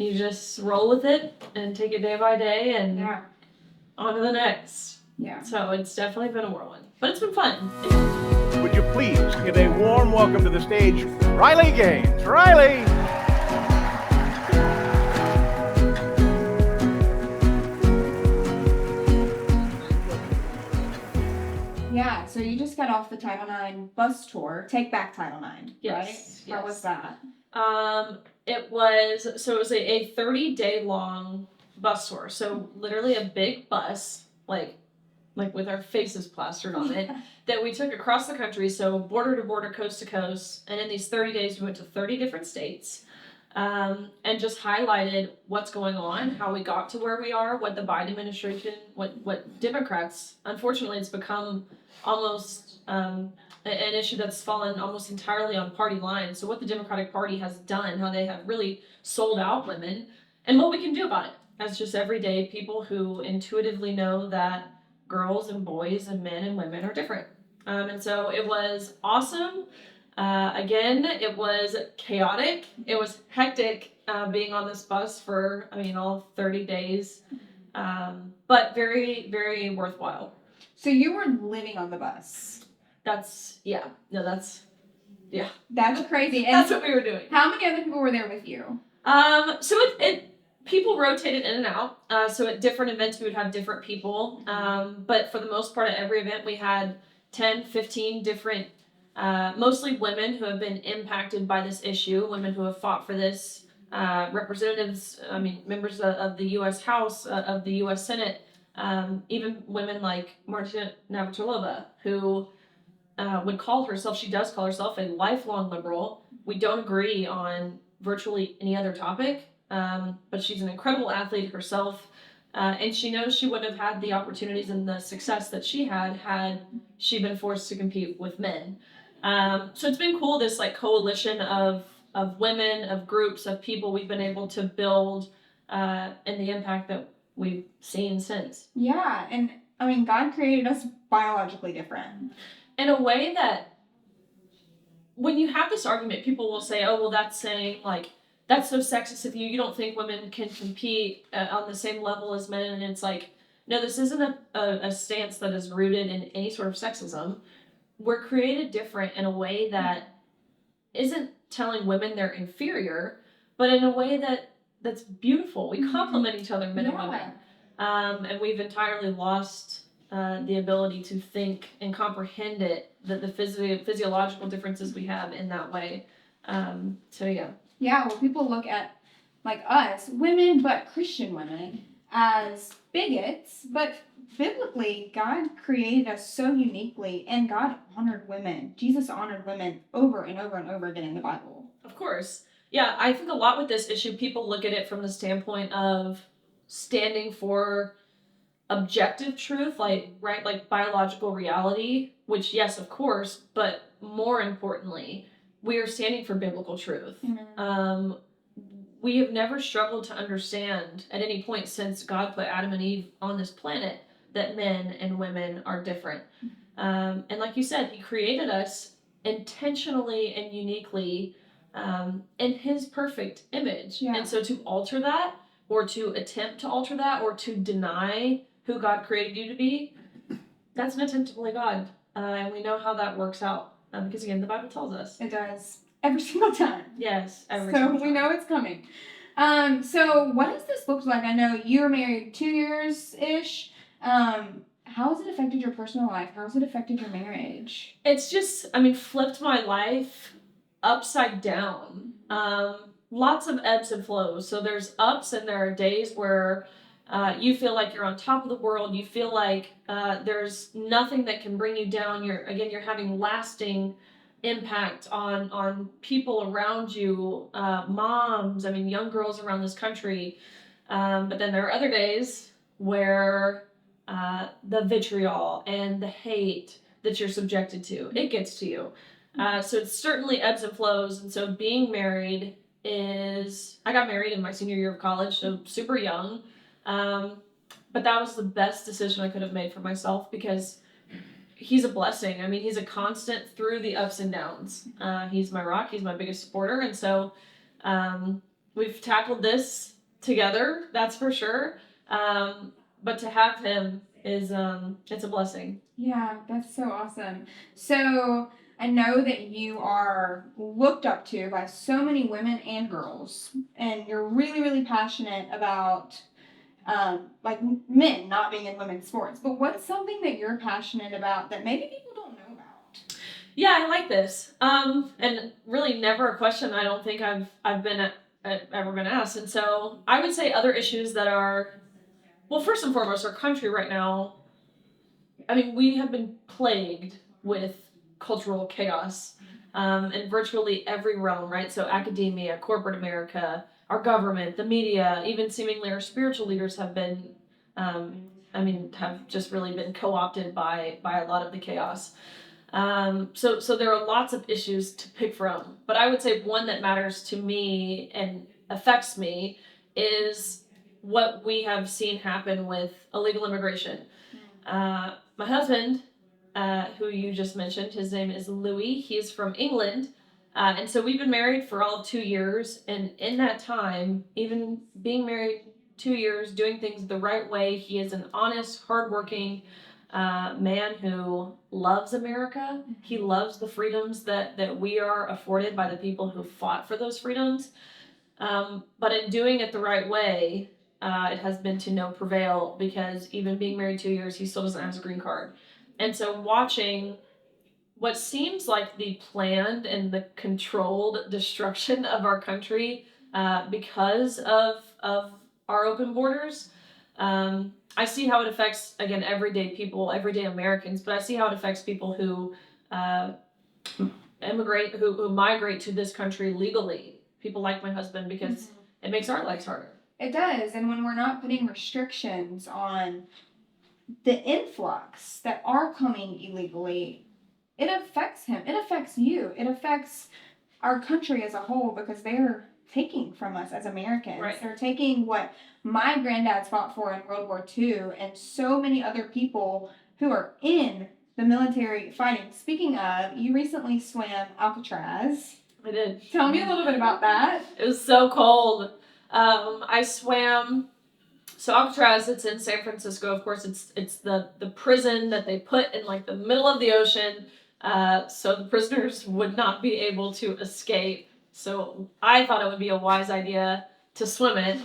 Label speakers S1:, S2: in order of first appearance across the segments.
S1: you just roll with it and take it day by day and on to the next.
S2: Yeah.
S1: So it's definitely been a whirlwind, but it's been fun.
S3: Would you please give a warm welcome to the stage, Riley Gaines. Riley!
S2: Yeah, so you just got off the Title IX bus tour. Take back Title IX,
S1: Yes,
S2: right? How was that?
S1: It was a 30-day long bus tour. So literally a big bus, like with our faces plastered on it, that we took across the country. So border to border, coast to coast. And in these 30 days, we went to 30 different states, and just highlighted what's going on, how we got to where we are, what the Biden administration, what Democrats, unfortunately, it's become almost an issue that's fallen almost entirely on party lines. So what the Democratic Party has done, how they have really sold out women, and what we can do about it as just everyday people who intuitively know that girls and boys and men and women are different. And so it was awesome. Again, it was chaotic. It was hectic being on this bus for, all 30 days, but very, very worthwhile.
S2: So you were living on the bus.
S1: That's
S2: crazy. And
S1: that's what we were doing.
S2: How many other people were there with you?
S1: So it people rotated in and out. So at different events, we would have different people. But for the most part, at every event, we had 10, 15 different, mostly women who have been impacted by this issue, women who have fought for this, representatives, members of the U.S. House, of the U.S. Senate, even women like Martina Navratilova, who she does call herself a lifelong liberal. We don't agree on virtually any other topic, but she's an incredible athlete herself, and she knows she wouldn't have had the opportunities and the success that she had she been forced to compete with men. So it's been cool, this coalition of women, of groups, of people we've been able to build, and the impact that we've seen since.
S2: Yeah, and God created us biologically different.
S1: In a way that, when you have this argument, people will say, oh, well, that's saying, that's so sexist of you. You don't think women can compete on the same level as men. And it's no, this isn't a stance that is rooted in any sort of sexism. We're created different in a way that isn't telling women they're inferior, but in a way that's beautiful. We complement each other, men and women. And we've entirely lost the ability to think and comprehend it, the physiological differences we have in that way. So yeah.
S2: Yeah, well, people look at, us, women, but Christian women, as bigots, but biblically, God created us so uniquely, and God honored women. Jesus honored women over and over and over again in the Bible.
S1: Of course. Yeah, I think a lot with this issue, people look at it from the standpoint of standing for objective truth, like biological reality, which, yes, of course, but more importantly, we are standing for biblical truth. Mm-hmm. We have never struggled to understand at any point since God put Adam and Eve on this planet that men and women are different. And like you said, he created us intentionally and uniquely in his perfect image. Yeah. And so to alter that, or to attempt to alter that, or to deny who God created you to be, that's an attempt to play God. And we know how that works out. Because again, the Bible tells us.
S2: It does. Every single time.
S1: Yes, every single time.
S2: So we know it's coming. So what does this look like? I know you were married 2 years-ish. How has it affected your personal life? How has it affected your marriage?
S1: It's just, flipped my life upside down. Lots of ebbs and flows. So there's ups and there are days where you feel like you're on top of the world. You feel like there's nothing that can bring you down. You're having lasting impact on people around you, moms, young girls around this country. But then there are other days where the vitriol and the hate that you're subjected to, it gets to you. So it's certainly ebbs and flows. And so being married I got married in my senior year of college, so super young. But that was the best decision I could have made for myself, because he's a blessing. He's a constant through the ups and downs. He's my rock. He's my biggest supporter. And so we've tackled this together, that's for sure. But to have him is it's a blessing.
S2: Yeah, that's so awesome. So I know that you are looked up to by so many women and girls, and you're really, really passionate about like men not being in women's sports. But what's something that you're passionate about that maybe people don't know about?
S1: Yeah, I like this. And really never a question I don't think I've been ever been asked. And so I would say other issues that are, well, first and foremost, our country right now. I mean, we have been plagued with cultural chaos in virtually every realm, right? So academia, corporate America, our government, the media, even seemingly our spiritual leaders have been, have just really been co-opted by a lot of the chaos. So there are lots of issues to pick from, but I would say one that matters to me and affects me is what we have seen happen with illegal immigration. My husband, who you just mentioned, his name is Louis. He's from England. And so we've been married for all of 2 years. And in that time, even being married 2 years, doing things the right way, he is an honest, hardworking man who loves America. He loves the freedoms that we are afforded by the people who fought for those freedoms. But in doing it the right way, it has been to no prevail, because even being married 2 years, he still doesn't have his green card. And so watching what seems like the planned and the controlled destruction of our country because of our open borders, I see how it affects, again, everyday people, everyday Americans, but I see how it affects people who immigrate, who migrate to this country legally. People like my husband, because it makes our lives harder.
S2: It does. And when we're not putting restrictions on the influx that are coming illegally, it affects him. It affects you. It affects our country as a whole, because they're taking from us as Americans.
S1: Right.
S2: They're taking what my granddads fought for in World War II, and so many other people who are in the military fighting. Speaking of, you recently swam Alcatraz.
S1: I did.
S2: Tell me a little bit about that.
S1: It was so cold. I swam. So Alcatraz, it's in San Francisco. Of course, it's the prison that they put in like the middle of the ocean, so the prisoners would not be able to escape. So I thought it would be a wise idea to swim it.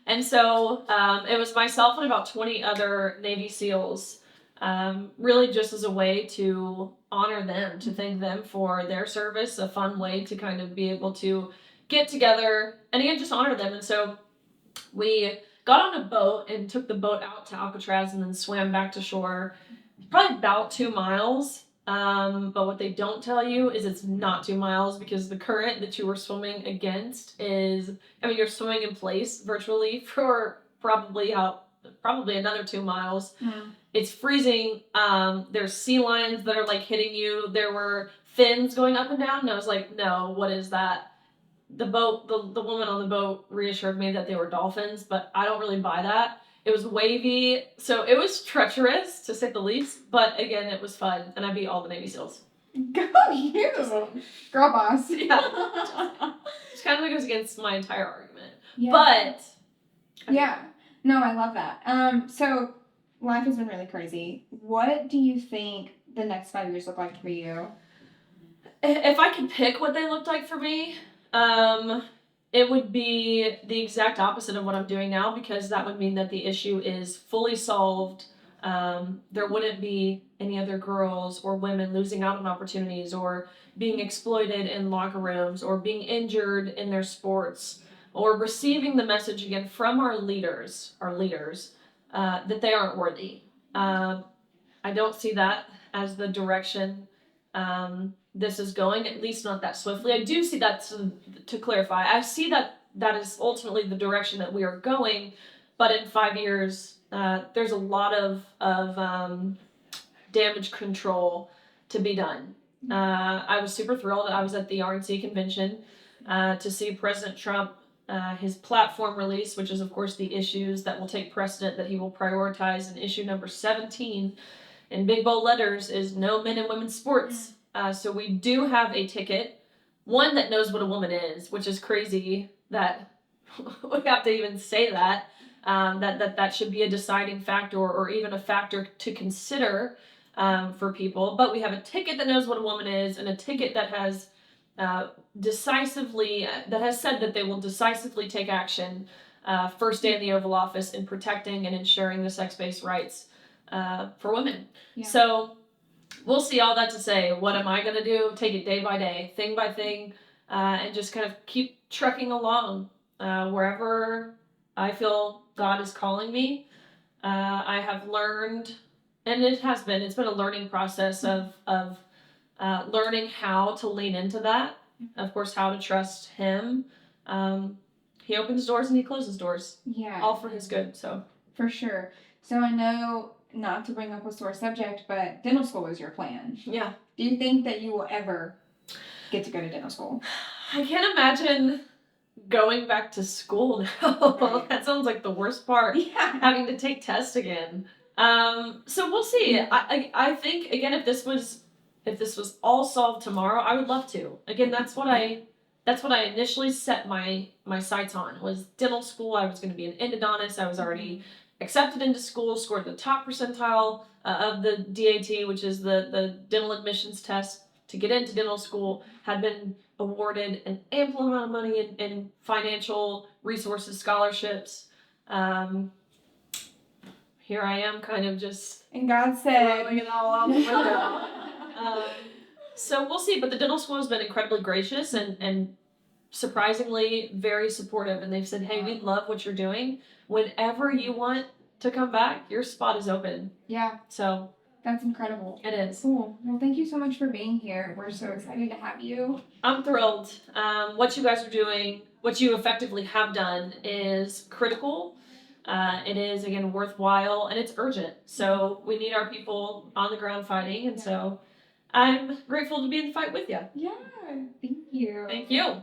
S1: And so it was myself and about 20 other Navy SEALs, really just as a way to honor them, to thank them for their service, a fun way to kind of be able to get together and again, just honor them. And so we got on a boat and took the boat out to Alcatraz and then swam back to shore, probably about 2 miles. But what they don't tell you is it's not 2 miles, because the current that you were swimming against is, you're swimming in place virtually for probably another 2 miles. It's freezing. There's sea lions that are like hitting you. There were fins going up and down, and I was like, no, what is that? The woman on the boat reassured me that they were dolphins, but I don't really buy that. It was wavy, so it was treacherous, to say the least, but again, it was fun, and I beat all the Navy SEALs.
S2: Go you! Girl boss.
S1: Yeah. Which kind of goes against my entire argument.
S2: Yeah.
S1: But...
S2: Yeah. No, I love that. So, life has been really crazy. What do you think the next 5 years look like for you?
S1: If I could pick what they looked like for me, it would be the exact opposite of what I'm doing now, because that would mean that the issue is fully solved. There wouldn't be any other girls or women losing out on opportunities, or being exploited in locker rooms, or being injured in their sports, or receiving the message again from our leaders, that they aren't worthy. I don't see that as the direction this is going, at least not that swiftly. I do see that, to clarify, I see that is ultimately the direction that we are going, but in 5 years, there's a lot of damage control to be done. I was super thrilled. I was at the RNC convention to see President Trump, his platform release, which is, of course, the issues that will take precedent that he will prioritize. And issue number 17 in big bold letters is no men and women's sports. So we do have a ticket, one that knows what a woman is, which is crazy that we have to even say that. That should be a deciding factor or even a factor to consider for people. But we have a ticket that knows what a woman is and a ticket that has that has said that they will decisively take action first day in the Oval Office in protecting and ensuring the sex-based rights for women.
S2: Yeah.
S1: So we'll see. All that to say, what am I going to do? Take it day by day, thing by thing, and just kind of keep trucking along wherever I feel God is calling me. I have learned, and it's been a learning process of learning how to lean into that. Of course, how to trust Him. He opens doors and He closes doors.
S2: Yeah.
S1: All for His good. So
S2: For sure. So I know, not to bring up a sore subject, but dental school is your plan.
S1: yeah,
S2: Do you think that you will ever get to go to dental school?
S1: I can't imagine going back to school now.
S2: Right.
S1: That sounds like the worst part.
S2: Yeah.
S1: Having to take tests again. So we'll see. I think again, if this was all solved tomorrow, I would love to. Again, that's what I initially set my sights on was dental school. I was going to be an endodontist. I was already accepted into school, scored the top percentile of the DAT, which is the dental admissions test to get into dental school, had been awarded an ample amount of money in financial resources, scholarships. Here I am kind of just
S2: And God said,
S1: throwing it all out the window. So we'll see, but the dental school has been incredibly gracious and surprisingly very supportive, and they've said, hey, we love what you're doing. Whenever you want to come back, your spot is open.
S2: yeah,
S1: So
S2: that's incredible.
S1: it is.
S2: Cool. Well, thank you so much for being here. We're so excited to have you.
S1: I'm thrilled. What you guys are doing, what you effectively have done is critical. It is, again, worthwhile, and it's urgent. So we need our people on the ground fighting, and so I'm grateful to be in the fight with you.
S2: Yeah, thank you.
S1: Thank you.